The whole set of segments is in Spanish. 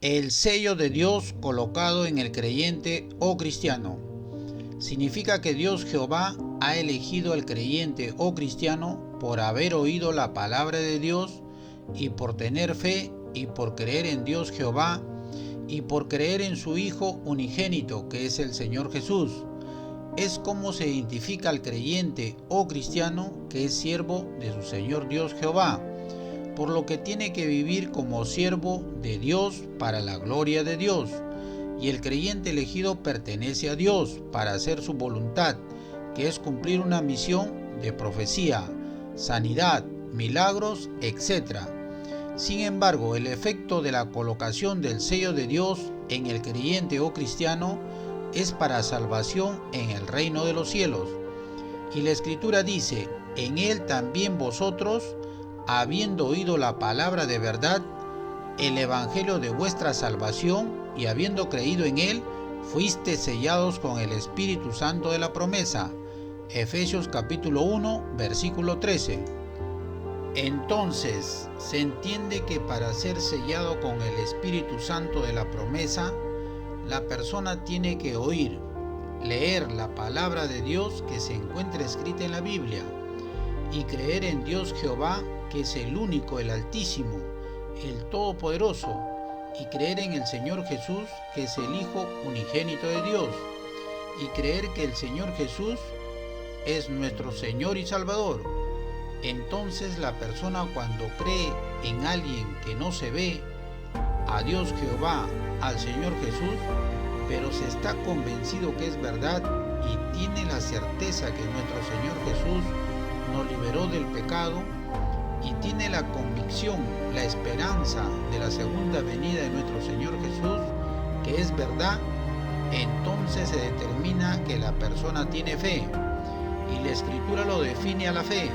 El sello de Dios colocado en el creyente o cristiano. Significa que Dios Jehová ha elegido al creyente o cristiano por haber oído la palabra de Dios y por tener fe y por creer en Dios Jehová y por creer en su Hijo unigénito, que es el Señor Jesús. Es como se identifica al creyente o cristiano que es siervo de su Señor Dios Jehová, por lo que tiene que vivir como siervo de Dios para la gloria de Dios. Y el creyente elegido pertenece a Dios para hacer su voluntad, que es cumplir una misión de profecía, sanidad, milagros, etc. Sin embargo, el efecto de la colocación del sello de Dios en el creyente o cristiano es para salvación en el reino de los cielos. Y la Escritura dice: en él también vosotros, habiendo oído la palabra de verdad, el evangelio de vuestra salvación, y habiendo creído en él, fuiste sellados con el Espíritu Santo de la promesa. Efesios capítulo 1, versículo 13. Entonces, se entiende que para ser sellado con el Espíritu Santo de la promesa, la persona tiene que oír, leer la palabra de Dios que se encuentra escrita en la Biblia, y creer en Dios Jehová, que es el único, el Altísimo, el Todopoderoso, y creer en el Señor Jesús, que es el Hijo unigénito de Dios, y creer que el Señor Jesús es nuestro Señor y Salvador. Entonces la persona, cuando cree en alguien que no se ve, a Dios Jehová, al Señor Jesús, pero se está convencido que es verdad y tiene la certeza que nuestro Señor Jesús nos liberó del pecado, y tiene la convicción, la esperanza de la segunda venida de nuestro Señor Jesús, que es verdad, entonces se determina que la persona tiene fe. Y la Escritura lo define a la fe.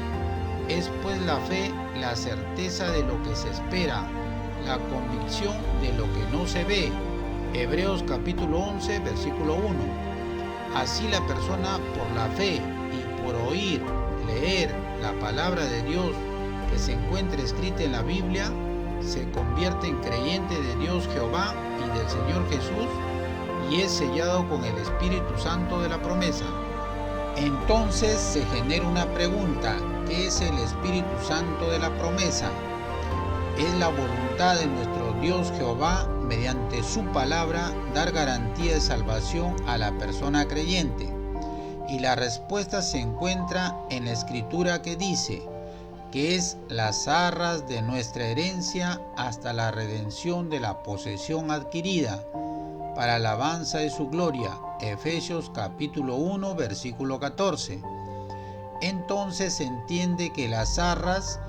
Es pues la fe la certeza de lo que se espera, la convicción de lo que no se ve. Hebreos capítulo 11, versículo 1. Así la persona, por la fe y por oír, leer la palabra de Dios que se encuentra escrita en la Biblia, se convierte en creyente de Dios Jehová y del Señor Jesús, y es sellado con el Espíritu Santo de la promesa. Entonces se genera una pregunta: ¿qué es el Espíritu Santo de la promesa? Es la voluntad de nuestro Dios Jehová, mediante su palabra, dar garantía de salvación a la persona creyente. Y la respuesta se encuentra en la Escritura, que dice que es las arras de nuestra herencia hasta la redención de la posesión adquirida, para alabanza de su gloria. Efesios capítulo 1, versículo 14. Entonces se entiende que las arras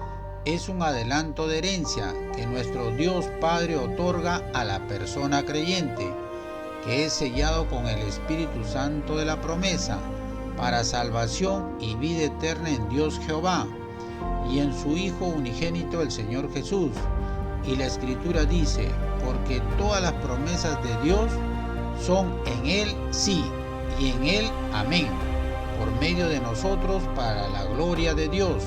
es un adelanto de herencia que nuestro Dios Padre otorga a la persona creyente, que es sellado con el Espíritu Santo de la promesa, para salvación y vida eterna en Dios Jehová y en su Hijo unigénito, el Señor Jesús. Y la Escritura dice: porque todas las promesas de Dios son en Él sí, y en Él amén, por medio de nosotros, para la gloria de Dios.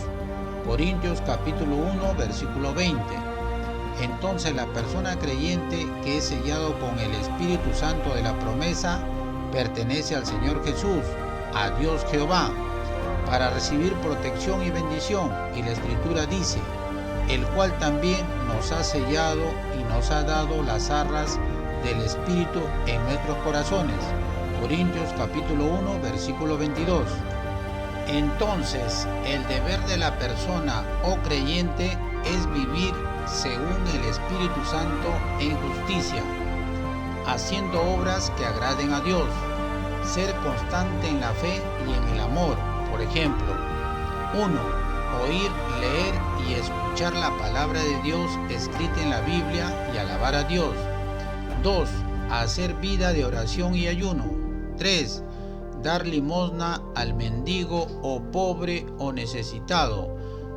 Corintios capítulo 1, versículo 20. Entonces la persona creyente que es sellado con el Espíritu Santo de la promesa pertenece al Señor Jesús, a Dios Jehová, para recibir protección y bendición. Y la Escritura dice: el cual también nos ha sellado y nos ha dado las arras del Espíritu en nuestros corazones. Corintios capítulo 1, versículo 22. Entonces, el deber de la persona o creyente es vivir según el Espíritu Santo en justicia, haciendo obras que agraden a Dios, ser constante en la fe y en el amor. Por ejemplo, 1. Oír, leer y escuchar la palabra de Dios escrita en la Biblia y alabar a Dios. 2. Hacer vida de oración y ayuno. 3. Dar limosna al mendigo o pobre o necesitado,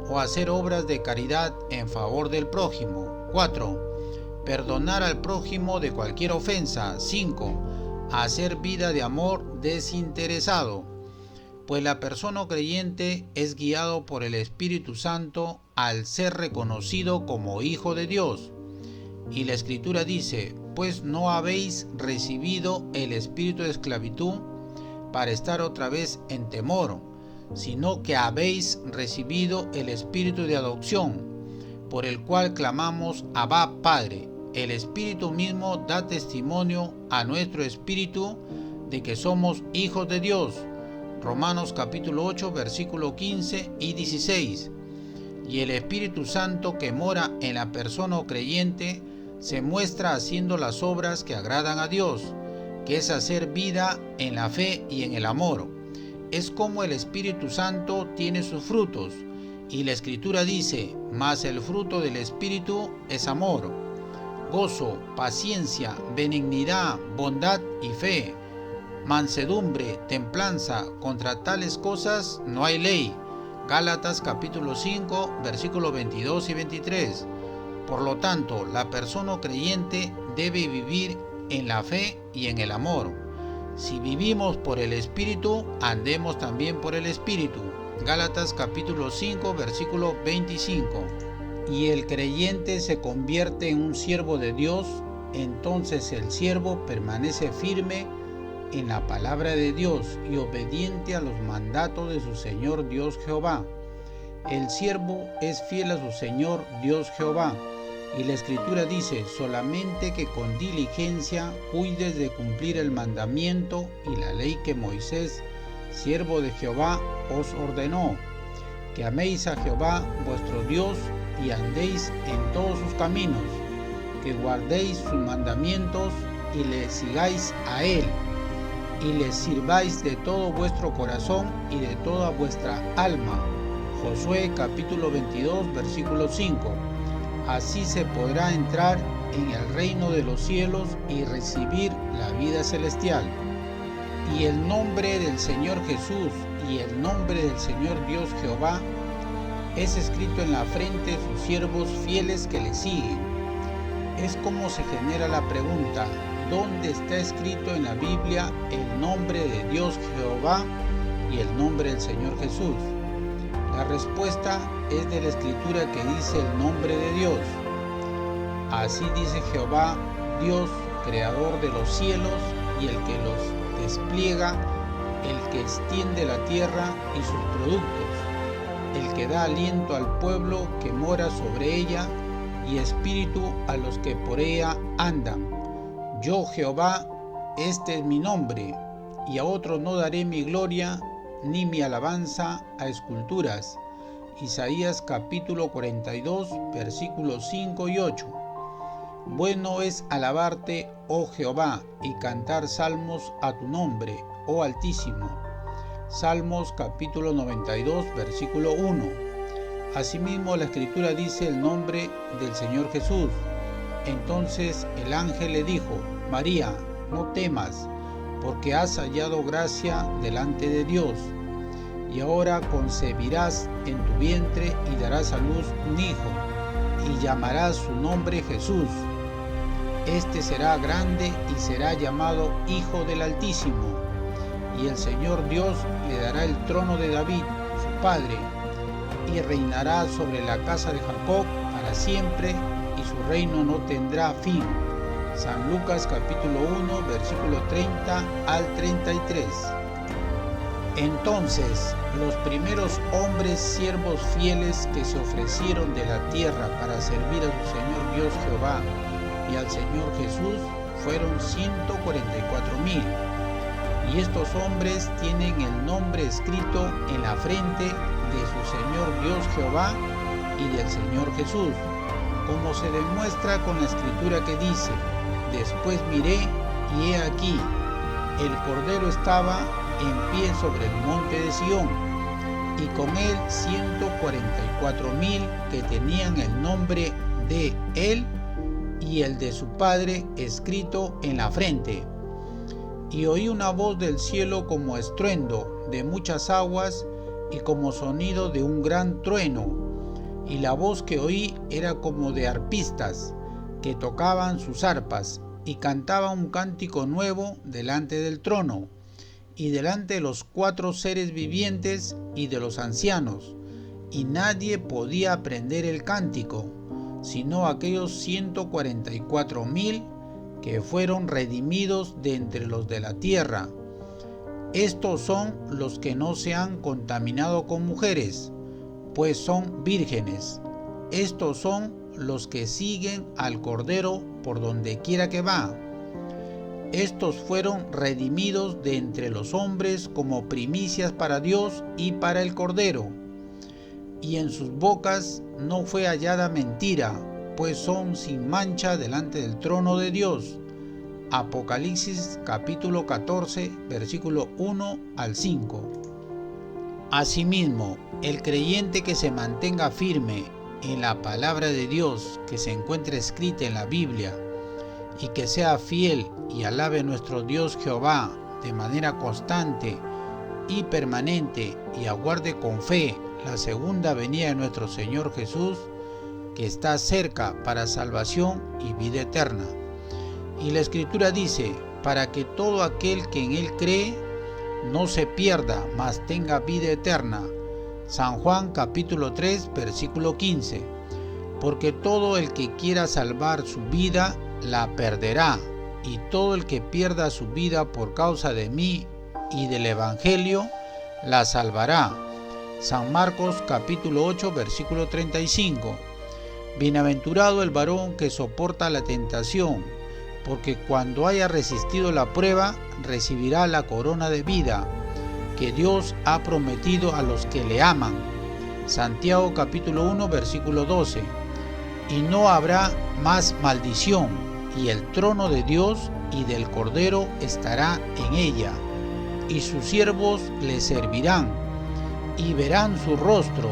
o hacer obras de caridad en favor del prójimo. 4. Perdonar al prójimo de cualquier ofensa. 5. Hacer vida de amor desinteresado. Pues la persona creyente es guiado por el Espíritu Santo al ser reconocido como hijo de Dios. Y la Escritura dice, pues no habéis recibido el espíritu de esclavitud para estar otra vez en temor, sino que habéis recibido el espíritu de adopción, por el cual clamamos Abba, Padre. El Espíritu mismo da testimonio a nuestro espíritu de que somos hijos de Dios. Romanos capítulo 8, versículo 15 y 16. Y el Espíritu Santo que mora en la persona creyente se muestra haciendo las obras que agradan a Dios, que es hacer vida en la fe y en el amor. Es como el Espíritu Santo tiene sus frutos, y la Escritura dice, mas el fruto del Espíritu es amor, gozo, paciencia, benignidad, bondad y fe, mansedumbre, templanza. Contra tales cosas no hay ley. Gálatas capítulo 5, versículos 22 y 23. Por lo tanto, la persona creyente debe vivir en la fe y en el amor. Si vivimos por el Espíritu, andemos también por el Espíritu. Gálatas capítulo 5, versículo 25. Y el creyente se convierte en un siervo de Dios, entonces el siervo permanece firme en la palabra de Dios y obediente a los mandatos de su Señor Dios Jehová. El siervo es fiel a su Señor Dios Jehová. Y la Escritura dice, solamente que con diligencia cuides de cumplir el mandamiento y la ley que Moisés, siervo de Jehová, os ordenó, que améis a Jehová vuestro Dios y andéis en todos sus caminos, que guardéis sus mandamientos y le sigáis a él, y le sirváis de todo vuestro corazón y de toda vuestra alma. Josué capítulo 22, versículo 5. Así se podrá entrar en el reino de los cielos y recibir la vida celestial. Y el nombre del Señor Jesús y el nombre del Señor Dios Jehová es escrito en la frente de sus siervos fieles que le siguen. Es como se genera la pregunta, ¿dónde está escrito en la Biblia el nombre de Dios Jehová y el nombre del Señor Jesús? La respuesta es de la Escritura que dice el nombre de Dios. Así dice Jehová, Dios, creador de los cielos y el que los despliega, el que extiende la tierra y sus productos, el que da aliento al pueblo que mora sobre ella y espíritu a los que por ella andan. Yo Jehová, este es mi nombre, y a otro no daré mi gloria ni mi alabanza a esculturas. Isaías capítulo 42, versículos 5 y 8. Bueno es alabarte, oh Jehová, y cantar salmos a tu nombre, oh Altísimo. Salmos capítulo 92, versículo 1. Asimismo la Escritura dice el nombre del Señor Jesús. Entonces el ángel le dijo, María, no temas, porque has hallado gracia delante de Dios. Y ahora concebirás en tu vientre y darás a luz un hijo, y llamarás su nombre Jesús. Este será grande y será llamado Hijo del Altísimo. Y el Señor Dios le dará el trono de David, su padre, y reinará sobre la casa de Jacob para siempre, y su reino no tendrá fin. San Lucas capítulo 1, versículo 30 al 33. Entonces, los primeros hombres siervos fieles que se ofrecieron de la tierra para servir a su Señor Dios Jehová y al Señor Jesús fueron 144,000. Y estos hombres tienen el nombre escrito en la frente de su Señor Dios Jehová y del Señor Jesús, como se demuestra con la Escritura que dice, después miré y he aquí, el Cordero estaba en pie sobre el monte de Sión, y con él 144,000 que tenían el nombre de él y el de su Padre escrito en la frente. Y oí una voz del cielo como estruendo de muchas aguas y como sonido de un gran trueno, y la voz que oí era como de arpistas que tocaban sus arpas y cantaban un cántico nuevo delante del trono y delante de los 4 seres vivientes y de los ancianos, y nadie podía aprender el cántico, sino aquellos 144,000 que fueron redimidos de entre los de la tierra. Estos son los que no se han contaminado con mujeres, pues son vírgenes. Estos son los que siguen al Cordero por donde quiera que va. Estos fueron redimidos de entre los hombres como primicias para Dios y para el Cordero. Y en sus bocas no fue hallada mentira, pues son sin mancha delante del trono de Dios. Apocalipsis capítulo 14, versículo 1 al 5. Asimismo, el creyente que se mantenga firme en la palabra de Dios que se encuentra escrita en la Biblia, y que sea fiel y alabe a nuestro Dios Jehová de manera constante y permanente, y aguarde con fe la segunda venida de nuestro Señor Jesús, que está cerca para salvación y vida eterna. Y la Escritura dice, para que todo aquel que en Él cree no se pierda, mas tenga vida eterna. San Juan capítulo 3, versículo 15. Porque todo el que quiera salvar su vida, la perderá, y todo el que pierda su vida por causa de mí y del Evangelio, la salvará. San Marcos capítulo 8, versículo 35. Bienaventurado el varón que soporta la tentación, porque cuando haya resistido la prueba, recibirá la corona de vida que Dios ha prometido a los que le aman. Santiago capítulo 1, versículo 12. Y no habrá más maldición, y el trono de Dios y del Cordero estará en ella, y sus siervos le servirán, y verán su rostro,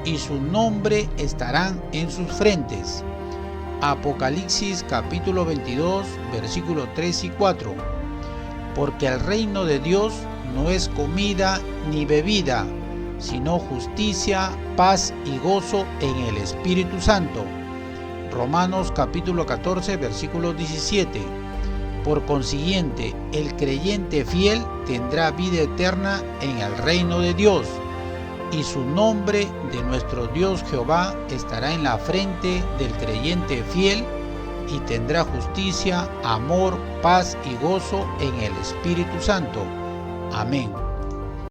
y su nombre estarán en sus frentes. Apocalipsis capítulo 22, versículos 3 y 4. Porque el reino de Dios no es comida ni bebida, sino justicia, paz y gozo en el Espíritu Santo. Romanos capítulo 14, versículo 17. Por consiguiente, el creyente fiel tendrá vida eterna en el reino de Dios, y su nombre de nuestro Dios Jehová estará en la frente del creyente fiel, y tendrá justicia, amor, paz y gozo en el Espíritu Santo. Amén.